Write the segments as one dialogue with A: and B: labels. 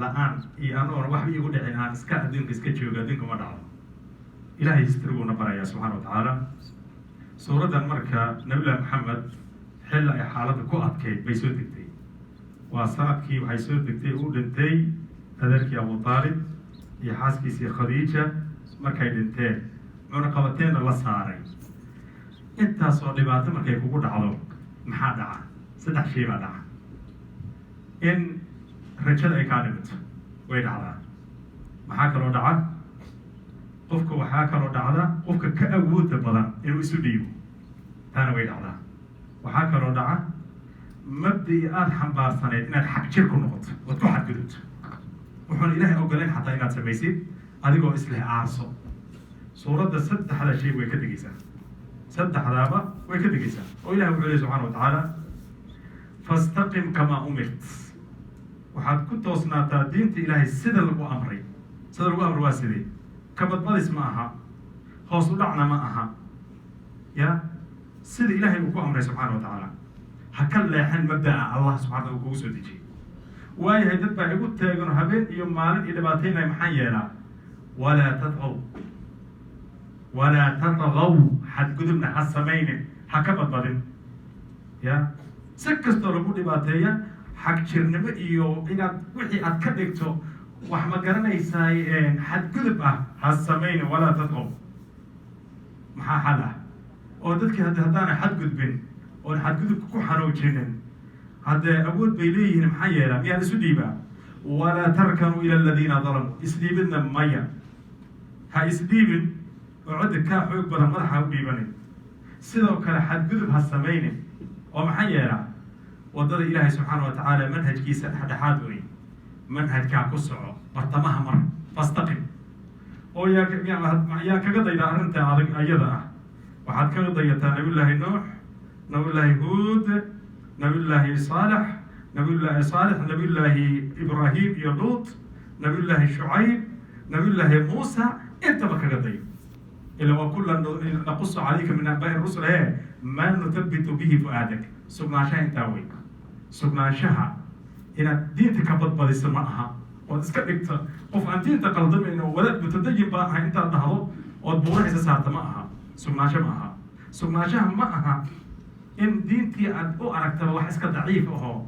A: la'aan iyo anoona waxba iigu dhicin aan iska adduunka iska joogo adduunka ma dhacdo ilaahay histriguuna barayaa subxaana wa tacaala suuraddan marka nabiyullaahi maxamed xilli ay xaaladda ku adkayd bay soo degtay waa sanadkii waxay soo degtay uu dhintay adeerkii abu taalib iyo xaaskiisii khadiija markay dhinteen cunaqabateenna la saaray intaasoo dhibaato markay kugu dhacdo maxaa dhaca 3 shay baa dhaca in rajada ay kaa dhimato way dhacdaa maxaa kaloo dhaca waxaa kaloo dhacda qofka ka awooda badan inuu isu dhiibo taana way dhacdaa waxaa kaloo dhaca mabdii aada xambaarsanayd inaad xaq jir ku noqoto ood ku xadgudubto wuxuuna ilaahay ogolayn xataa inaad samaysid adigoo isleh aarso suuradda 3 shay way ka degeysaa 3daaba way ka degeysaa oo ilahay wuxuu lehy subxana wa tacaala fastaqim kamaa umirt waxaad ku toosnaataa diinta ilaahay sida lagu amray waa sidee kabadbadis ma aha hoos u dhacna ma aha ya sida ilaahay uu ku amray subxaana wa tacaala ha ka leexan mabda'a allah subxana uu kugu soo dejiyey waayahay dad baa igu taagan habeen iyo maalin iyo dhibaataynaya maxaan yeelaa walaa tatagaw xadgudubna ha samaynin ha ka badbadin ya si kastoo lagu dhibaateeya xag jirnimo iyo inaad wixii aad ka dhigto wax ma garanaysaay xadgudub ah ha samaynin walaa tatagaw maxaa xal ah oo dadkii haddaana xadgudbin oon xadgudubka ku xanuujinin haddee awood bay leeyihiin maxaa yeelaa miyaan isu dhiibaa walaa tarkanuu ila aladiina dalamuu isdhiibidna maya ha isdhiibin oo codda kaa xoog badan madaxa u dhiibanin sidoo kale xadgudub ha samaynin oo maxaa yeelaa waddada ilaahay subxaana wa tacaala manhajkiisa dhexdhexaad wey manhajkaa ku soco bartamaha mar fastaqim oo yaa kaga dayda arrinta adag ayada ah waxaad kaga dayataa nabiyullaahi nuux nabiyullaahi huud nabiyullaahi saalex nabiyullaahi ibraahim iyo luut nabiyullaahi shucayb nabiyullaahi muusa intaba kaga dayo ila wa kullan naqusu calayka min anbaa'i rusul maa nuthabitu bihi fu'aadak sugnaanshaha intaa wey sugnaanshaha inaad diinta ka badbadiso ma aha ood iska dhigta qof aan diinta qaldamayn oo wadaad mutadayin baan ahay intaad dhahdo ood buuraxiisa saarta ma aha sugnaansho ma aha sugnaanshaha ma aha in diintii aad u aragtaba wax iska daciif ahoo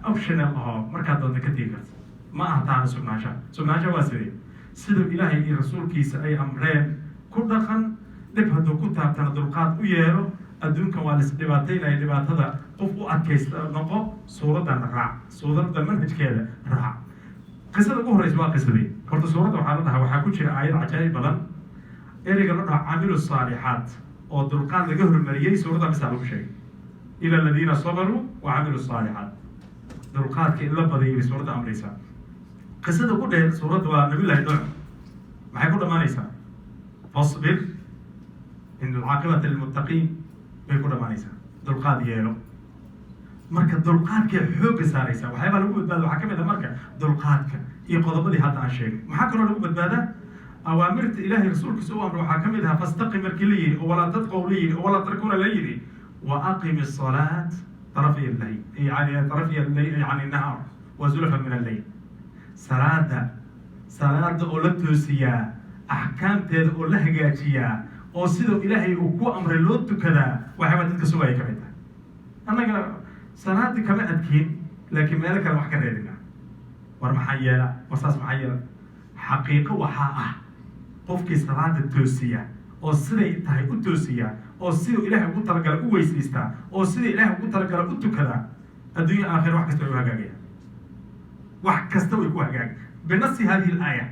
A: optional ahoo markaad doonta ka tegi karta ma aha taana sugnaanshaha waa sidee siduu ilaahay iyo rasuulkiisa ay amreen ku dhaqan dhib hadduu ku taabtana dulqaad u yeelo adduunkan waa laisdhibaataynaya dhibaatada qof u adkaysta noqo suuraddan raac suuradda manhajkeeda raac qisada ugu horreysa waa qisadii horta suuradda waxaa la dhahaa waxaa ku jira aayad cajaa'ib badan ereyga la dhaha camilu saalixaat oo dulqaad laga hormariyey suuradda misaa lagu sheegay ila aladiina sabaruu wa camilu saalixaat dulqaadka in la badayay bay suuradda amraysaa qisada ugu dheer suuradda waa nabiyullaahi nuux maxay ku dhammaanaysaa fasbir in alcaaqibata lilmuttaqiin bay ku dhammaanaysaa dulqaad yeelo marka dulqaadkay xoogga saaraysaa waxyaabaa lagu badbaada waxaa ka mid ah marka dulqaadka iyo qodobadii hadda aan sheegay maxaa kaloo lagu badbaadaa awaamirta ilaahay rasuulkiisa u amra waxaa ka mid aha fastaqim markii la yidhi oo walaa tadqow la yidhi oo walaa tarkuna la yidhi wa aqimi asalaat طرفي الليل يعني طرفي الليل يعني النهار وزلفا من الليل صلاة oo la toosiyaa axkaamteeda oo la hagaajiyaa oo sidoo ilaahay uu ku amray loo tukadaa waxyaaba dadka sugaya ka mid tahay annaga salaadii kama adkiin laakiin meelo kale wax ka reebina war maxaa yeela war saas maxaa yeela xaqiiqo waxaa ah qofkii salaada toosiya oo siday tahay u toosiya oo siduu ilaahay ugu talagala u weysaystaa oo sida ilaahay ugu talagala u tukadaa adduunya aakhira wax kasta way u hagaagayaan wax kasta way ku hagaag binasi hadihi alaaya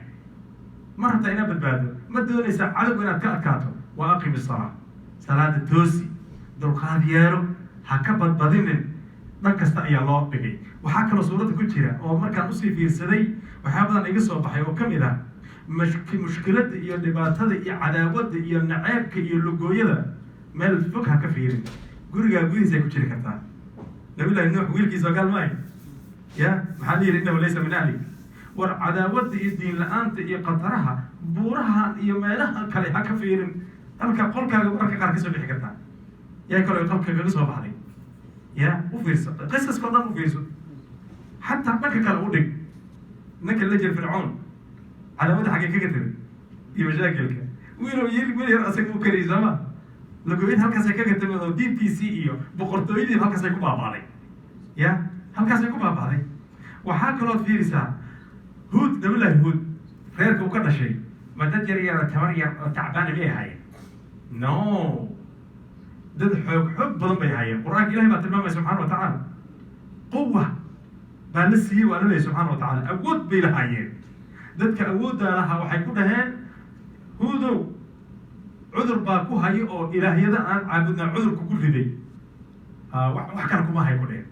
A: ma rabtaa inaad badbaado ma doonaysaa cadowga inaad ka adkaato wa aqimi salaa salaada toosi dulqaad yeelo ha ka badbadinin dhan kasta ayaa loo dhigay waxaa kaloo suuradda ku jira oo markaan usii fiirsaday waxyaa badan iga soo baxay oo ka mid ah mushkiladda iyo dhibaatada iyo cadaawadda iyo naceebka iyo lugooyada meel fog ha ka fiirin gurigaa gudihiisa ay ku jiri kartaa nabiyullaahi nuux wiilkiisa ogaal maayo ya maxaa la yidhi innahu laysa min ahli war cadaawadda iyo diin la-aanta iyo qataraha buurahan iyo meelaha kale ha ka fiirin halka qolkaaga mararka qaar kasoo bixi kartaa yaa kaloo qalka kaga soo baxday ya u fiirso qisaskao dhan u fiirso xataa dhanka kale u dhig نك اللي جل فرعون على مدى حاجة كتير يمشاكلك ويل أسيكو كريزما لقيت هالكاس كتير دي بي سي إيو بقرطويدي هالكاس يكون بابالي يا هالكاس يكون بابالي وحاكلوا في رسالة هود نقول له هود غيرك وكذا شيء ما تجري تمريا تعبان بيه هاي نو ضد حب بدن بيه هاي القرآن إلهي ما تلمامه سبحانه وتعالى قوة بالنسي وأنا سبحانه وتعالى أود بيه هاي ضدك أود لها وحيكون هين هودو عذر باكو هاي أو إلهي ذا عبدنا عذر كل ذي وحكركم ما هيكون هين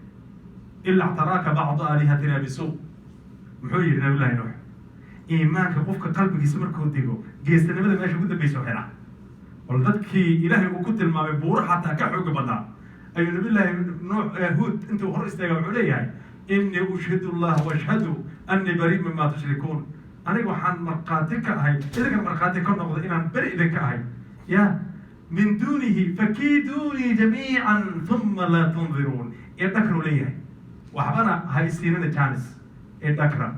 A: إلا اعتراك بعض آلهتنا بسوء محوي نبي الله نوح إيمانك قفك قلبك يسمر كوديجو جيست نبي ما يشوف ده بيسوحنا ولذلك إلهي وكنت الماء بورا حتى كحوق بدأ أي نبي الله نوح هود أنت وخر استجاب عليه إني أشهد الله وأشهد أني بريء مما تشركون أنا وحن مرقاتك هاي إذا كان مرقاتك نقض إن بريء ذك هاي يا من دونه فكيدوني جميعا ثم لا تنظرون يذكروا لي وحبنا هاي السنين الثالث الذكرى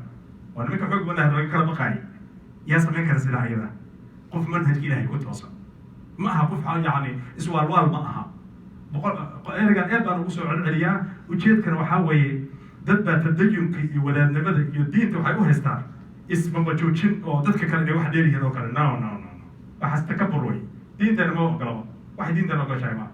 A: وأنا مك حق منها الذكرى بقاي يا سمين كرسلا أيضا قف منهج إلهي كنت وصل معها قف يعني سوال وال معها بقول إرجع إبان وصل على العليا وجيت كانوا حاوي دبة تدين كي ولا نبذ يدين توحيوه استار اسم مجوجين أو دتك كان اللي واحد يريه لو كان نو بحس تكبر وي دين ده ما قلبه واحد دين ده ما قال شيء ما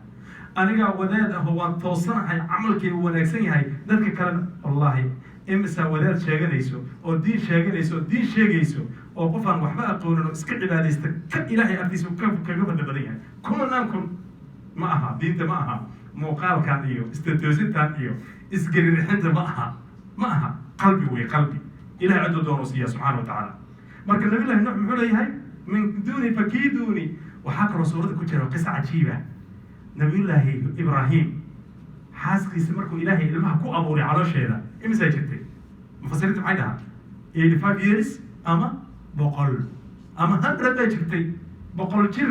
A: أنا جا وداد هو توصل هاي عمل كي ونكسين هاي دتك كان والله إمسا وداد شاقنيسو أو دين شاقنيسو دين شاقيسو أو قفان وحبا أقولون اسكع عباديستك كإلهي أبديسو كيف الدبلية كل نامكم معها دين ده معها موقال كان إيو استدوزين كان إيو اسقري رحنت معها قلبي وقلبي إلهي عنده دونوسية سبحانه وتعالى مركز النبي الله نوح محولي هاي من دوني فكيدوني وحاك رسولة كتير قصة عجيبة نبي الله إبراهيم حاسقيس markuu ilaahay ilmaha ku abuuray caloosheeda imisa jirtay mufasiriintu maxay dhahaa 85 years ama 100 ama 100 bay jirtay 100 jir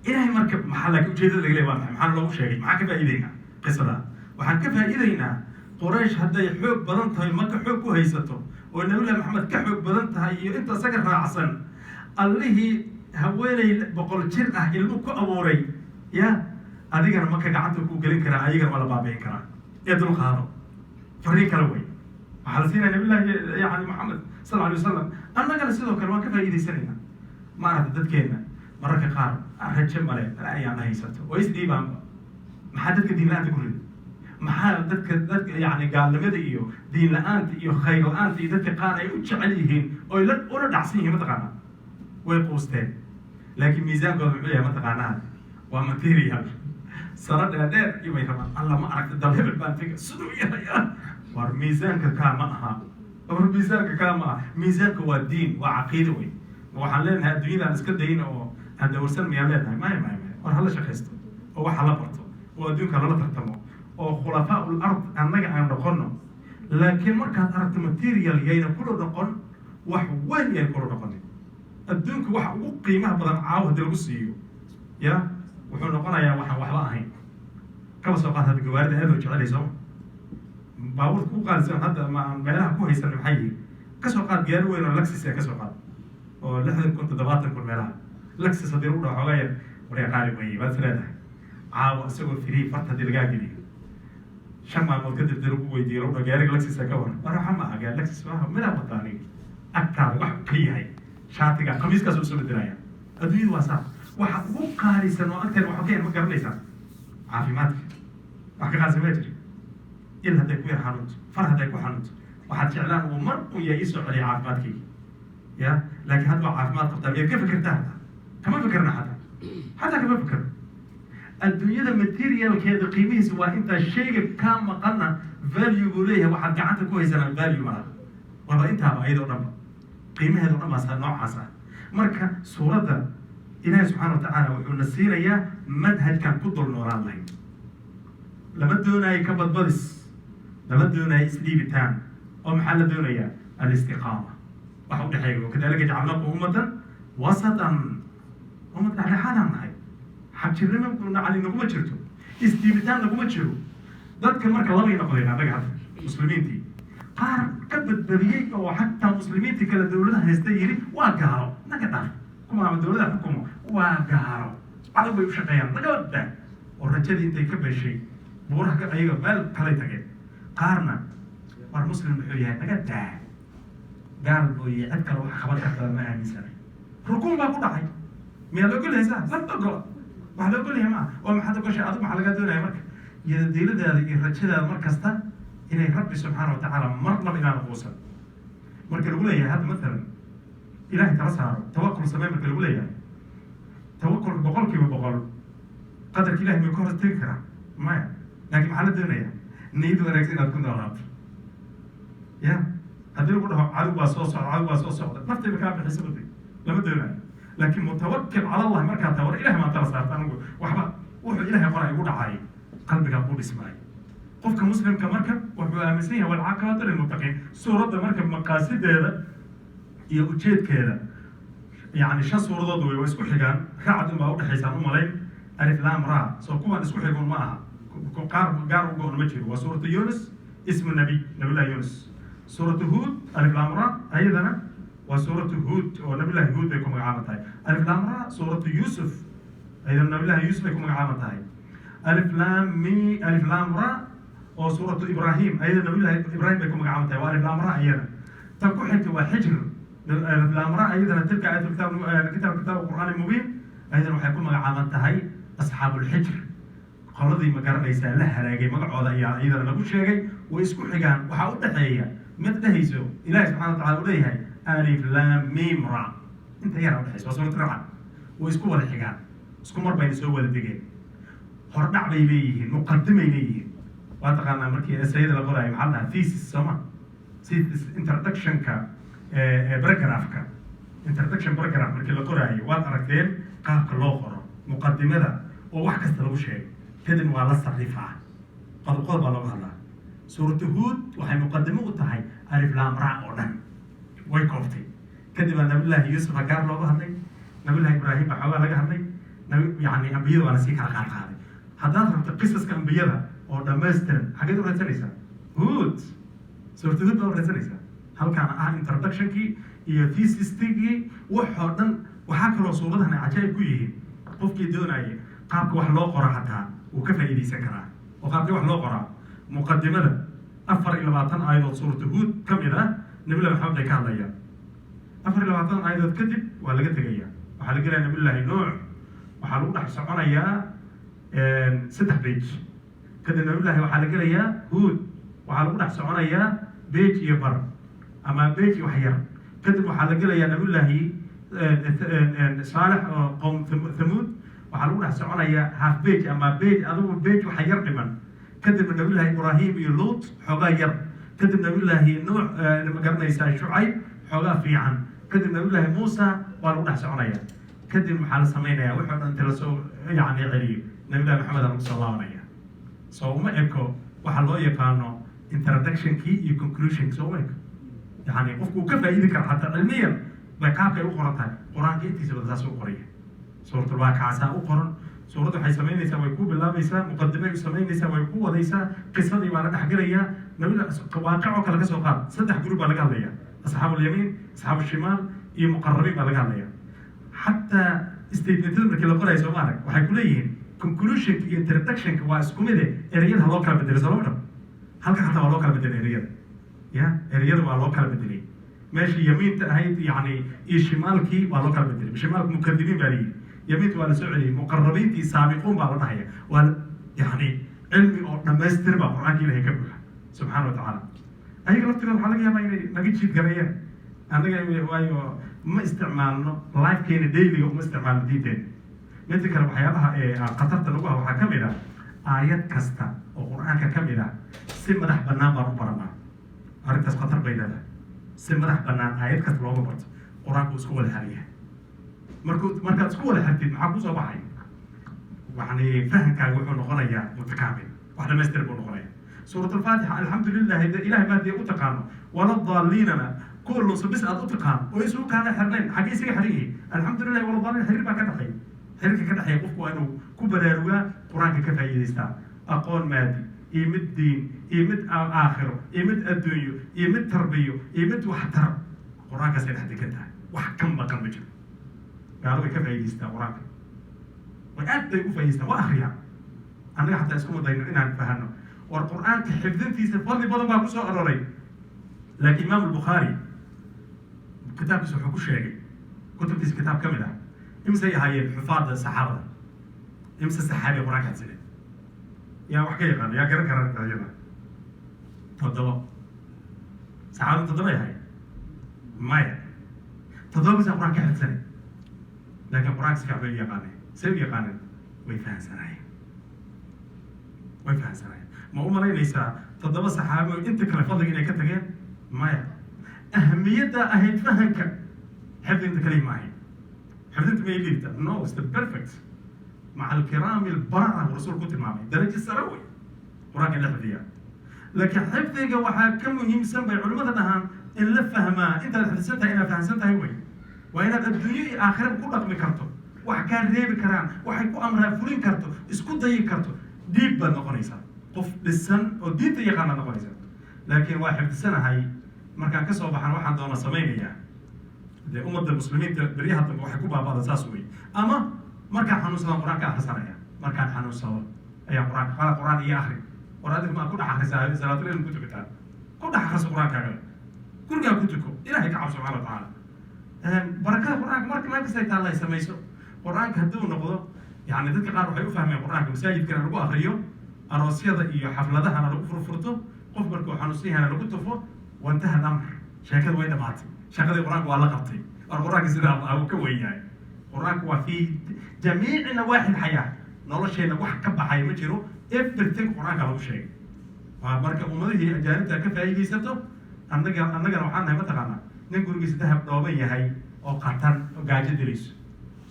A: ilaahay marka maxaa laga ujeedada laga leeyahay maxaa loogu sheegay maxaa ka faa'iideynaa qisada waxaan ka faa'iideynaa quraysh hadday xoog badan tahay marka xoog ku haysato oo nabi maxamed ka xoog badan tahay iyo inta saga raacsan allihii haweenay 100 jir ah ilmu ku abuuray ya adigana marka gacanta ku gelin kara ayagana wala baabiin kara ee dul qaado fariin kala way waxa la siinay nabi yaani maxamed sallallahu alayhi wasallam annaga sidoo kale waan ka faa'iideysanayna ma aragta dadkeena mararka qaar rajo male ayaan haysato oo isdiibaan maxaa dadka diin la'aanta ku rid maxaa dadka yaani gaalnimada iyo diin la'aanta iyo khayr la'aanta iyo dadka qaar ay u jecel yihiin oo la ula dhacsan yihiin mataqaana way qoosteen laakiin miisaankooda wuxuu yahay mataqaanaa waa material سرد هذا يوم يتمنى الله ما أعرف الدلهم البانتك سدوية يا وار ميزانك كامها وار ميزانك كامها ميزانك هو الدين وعقيدة وحلين هالدنيا نسكت دين أو هذا ورسل ميالنا ما وار هلا شخصته هو حلا برضه ودين كلا ترتمه أو خلفاء الأرض أنك عن رقنا لكن مركز أرض ماتيريال جاينا كله رقن وحوين يعني كله رقن الدين وقيمة بدن عاود الوسيو يا wuxuu noqonayaa waxba ahayn kaba soo qaad hada gawaarida aad u jecelayso baabuurka ku qaadaysan hadda meelaha ku haysan maxay yihiin ka soo qaad gaari weyn oo Lexus ka soo qaad oo 60 kun meelaha Lexus hadii uu dhaco xogaa yar wareeg qaali weey baad filadaa caawa isagoo free farta hadii laga geliyo shama mood kadib dib ugu weydiiyo oo gaariga Lexus ka waran waxa ma aha gaari Lexus waxa mid ah wadaani aktar wax ka yahay shaatiga qamiiskaas uu soo bedelaya adduunyadu waa sax waxa ugu qaalisan oo anteen waxa keen ma garanaysaa caafimaadka wax ka qaalisan ma jiro il haday ku yarxanuut far haday ku xanuut waxaad jeclaan uu mar u yahay soo celiya caafimaadkii ya laakiin hadda caafimaad qabta miyaa ka fikirtaa kama fikirna حتى كما فكر الدنيا الماتيريال كذا قيمه waa inta shayga ka maqana value buleeyahay waxa gacanta ku haysan value ma waba inta ba ayado dhanba qiimaheedu dhanba sa noocaas ah marka suurada ilaahay subhanahu wa ta'ala wuxuu nasiiraya manhajkan ku dul noolaan lahayn lama doonayo ka badbadis lama doonayo isliibitaan oo maxaa la doonaya al-istiqama waxa u dhaxeeyo kadalika jacalnakum ummatan wasatan ummad dhexdhexaad nahay xabjirnimo kuna cali naguma jirto isdiibitaan naguma jiro dadka marka laba ay noqdeen anaga hadda muslimiintii قار كبد بديك أو حتى مسلمين تكلا دولة هيستيري وقارو نقدر كم عم دولة حكومة وقارو على بيوش قيام نقدر ده والرجال أنت يكبر شيء بورك أيوة بل كليتك قارنا والمسلم بحياه نقدر ده قال بوي أذكر وحخبرك ما أنسى ركوم بقول دحي ميا لو كل هذا لم تقول ما لو كل ما وما حدا كل شيء أضم حلقات دون مرك يدير ده الرجال مركزته إلى رب سبحانه وتعالى مرنا بنا نقوسا مرك الأولى هذا مثلا إله ترسها توكل سماه مرك الأولى توكل بقول كيف بقول قدر إله من كورس تذكره ما لكن محل الدنيا نيد وركسين تكون دارات يا هذول يقولوا عدو باصوص عدو باصوص نفس المكان بحسبتي لما دونه لكن متوكل على الله ما كان تور إله ما ترى صارت أنا أقول وحبا وح إله قرأ يقول عاي قلبك يقول اسمعي قف كمسلم كمركب وحبا مسيح والعاقبة للمتقين سورة مركب مقاصد هذا يوجد كذا يعني شن سورة ضوي ويسكو حجان قاعد ما أقول حسان ملاين ألف لام را سو كمان يسكو حجون معها قار وقول مجري وسورة يونس اسم النبي نبي الله يونس سورة هود ألف لام را أيضا وسورة هود ونبي الله هود بيكون عامتها ألف لام را سورة يوسف أيضا نبي الله يوسف بيكون عامتها ألف لام مي ألف لام را وسورة إبراهيم أيضا نبي الله إبراهيم بيكون عامتها وألف لام را أيضا تكون حتى وحجر ألف لام را أيضا تلك آية كتاب القرآن المبين أيضا وحيكون عامتها أصحاب الحجر قولدي ما garanaysa la halaagay magacooda ayaa iyadana lagu sheegay way isku xigaan waxa u dhaxeeya mid dhahayso ilaahay subhanahu wa ta'ala uu leeyahay alif lam mim ra inta yar u dhaxayso soo tiraan way isku wada xigaan isku mar bay soo wada degeen hordhac bay leeyihiin muqaddimay leeyihiin waa taqaanaa markii asayida la qorayo maxaa la thesis sama thesis introduction ka paragraph-ka introduction paragraph markii la qorayo waad aragteen qaabka loo qoro muqaddimada oo wax kasta lagu sheegay كذا ولا صرفها قد قرب الله هذا سورة هود وحي مقدمة وتهاي ألف لام را أولا ويكوفتي كذا نبي الله يوسف قال الله هذا نبي الله إبراهيم حوا لقى هذا يعني أنبياء وأنا سيك على هذا هذا رحت قصص كأنبياء أو دمستر حاجات ولا تنسى هود سورة هود ولا تنسى هل كان introduction كي thesis تيجي وحدن وحكوا صورتها أنا عجائب كويه قف كي دون أي قابك واحد لو قرأ حتى وكيف يدي سكرها وقابك واحد لو قرأ مقدمة أفر إلى بعضن أيضا سورة هود كم إذا نبي الله محمد كان ليا أفر إلى بعضن أيضا كذب ولا قد جيا وحال قال نبي الله نوح وحالو راح سبحانه يا ستة بيج كذا نبي الله وحال قال يا هود وحالو راح سبحانه يا بيج يبر أما بيج وحيا كذب وحال قال يا نبي الله صالح قوم ثمود وحلو راح سعونايا هاف بيت أما بيت أدو بيت وحير لمن كذب النبي الله إبراهيم يلوط حغير كذب النبي الله نوح لما قرنا يسا شعيب حغا في عن كذب النبي الله موسى وحلو راح سعونايا كذب محل سمينا وحنا أنت لسو يعني غريب النبي الله محمد صلى الله عليه سو ما إكو وحلو يقانو introduction key conclusion سو ما يعني قفكو كيف يذكر حتى علميا بقاك يقرأها قرآن كي تسبب ذا قرية سورة الواقعة سأقرن سورة حي سمينيسا ويكون بالله بيسا مقدمة سمينيسا ويكون وديسا قصة دي وانا تحقيريا نقول واقع وكلا كسو قال صدح جروب على قال أصحاب اليمين أصحاب الشمال إيه مقربين على قال حتى استيتمنت مركي لو قرأي سوالك وحيكون ليين conclusion introduction واسكوميدي إريال هلوكال بدري سلونا هل كحتى هلوكال بدري إريال يا إريال وهلوكال بدري ماشي يمين هاي يعني إيه شمالكي وهلوكال بدري بشمالك مكذبين بريء يميت ولا سعودي مقربين تي سابقون بعض هي ولا يعني علمي أو نماستر بقرآن كله كبر سبحانه وتعالى أي قلت له الحلقة يا ما نجيت شيء قرية أنا جاي وايو ما استعمالنا لايف كين ديلي وما استعمال ديتين نذكر بحياتها قطرت لغة وحكملها آيات كستا وقرآن ككملها سمرح بنا برنا أردت قطر بيننا سمرح بنا آيات كستا لغة برت قرآن كوسكو الحالية markaad isku wada xirtid maxaa ku soo baxay يعني فهمكaaga wuxuu noqonayaa mutakaamil wax dhamaystir buu noqonayaa suurat al-faatiha alxamdulilah ilaahay baad u taqaano wala daaliinana kullu sabis aad u taqaan oo isu kaana xirnayn xagee isaga xiran yihiin alxamdulilah wala daaliin xiriir baa ka dhaxay xiriirka ka dhaxay qofku waa inuu ku baraarugaa quraanka ka faa'iidaystaa aqoon maadi iyo mid diin يمد آخره يمد الدنيا يمد تربيه يمد وحتر قرآن كسر حد كده وحكم بقى مجد قالوا كيف يجيستا قرآن وأنت يقول فيجيستا وآخرها أنا حتى أسكون ضينا إن نفهمه والقرآن كحفظين في سفر بدل ما بسوا أروري لكن إمام البخاري كتاب اسمه حكو الشيعي كتب في كتاب كاملة إمسى هاي الحفاظ الصحابة إمسى الصحابة قرآن كاتسنة يا وحكي قال يا كرر تجربة تضبط صحابة تضبط هاي مايا تضبط بس قرآن كاتسنة لكن قرآن سكابة يقانه سوي يقانه ويفهم سناي ويفهم سناي ما هو مرة ليس تضبط صحابة أنت كلا فضل إنك تجين مايا أهميتها أهيد فهمك حفظ أنت كلمة هاي حفظ أنت ما يليفت no it's the perfect مع الكرام البررة ورسول كتب معي درجة السروي وراك اللي حفظيها لكن حفظك وحاكم مهم سنبع علماء دهان إلا فهمها أنت اللي حفظتها إلا فهمتها هي وين وإلا الدنيا آخرة كلها مكرته وحكان ريب كرام وحكو أمرها فلين كرته اسكت ضي كرته ديب بالنقريسة قف للسن وديت يقانا نقريسة لكن واحد السنة هاي markaan ka soo baxan waxaan doona sameynaya de ummadda muslimiinta bariyaha dambe waxay ku baabada saas weey ama markaan xanuunsado quraanka akhrisanaya markaan xanuunsado ayaa quraan iyo akhri waraadid ma ku dhaxaysaa salaatul ilm ku tukataa ku dhaxaysaa quraanka guriga ku tuko ilaahay ka cabso subhanahu wa ta'ala barakada quraanka marka ma kasay taala ay sameeyso quraanka haduu noqdo yani dadka qaar waxay u fahmeen quraanka masaajidka lagu akhriyo aroosyada iyo xafladaha lagu furfurto qof markuu xanuunsan lagu tufo وانتهى الامر شكل وين مات شكل القران والله قبطي القران سيده او كوياي القران وفي جميع نواحي الحياه نولشينا wax ka baxay ma jiro everything quraanka lagu sheegay waa marka ummadii ajaanibta ka faa'iideysato annaga waxaan nahay mataqaana nin gurigiisa dahab dhooban yahay oo qatan oo gaajo dilayso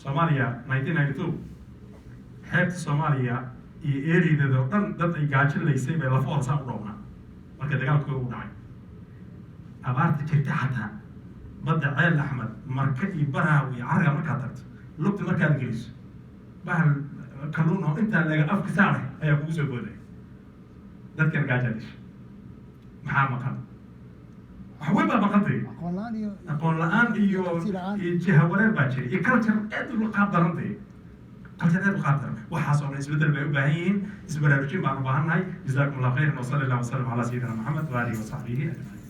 A: Soomaaliya 1992 xeebta Soomaaliya iyo ereydada oo dhan dad ay gaajo leysay bay la foorsa u dhownaa marka dagaalku uu dhacay abaarta jirta xataa badda ceel axmed marka iyo baraha iyo carga markaad tagto lugta markaad geliso bahal kalluun oo intaa laga afka saaray ayaa kugu soo booday dadkan gaaja disha maxaa maqan wax weyn baa maqantay aqoon la-aan iyo jiha wareer baa jira iyo culture aad u qaab darantay culture aad u qaab daran waxaas oo isbedel bay u baahan yihiin isbaraarujin baan u baahannahay jazaakum allah khayran wa sallallahu wa sallam ala sayyidina maxamed wa alihi wa sahbihi ajma'in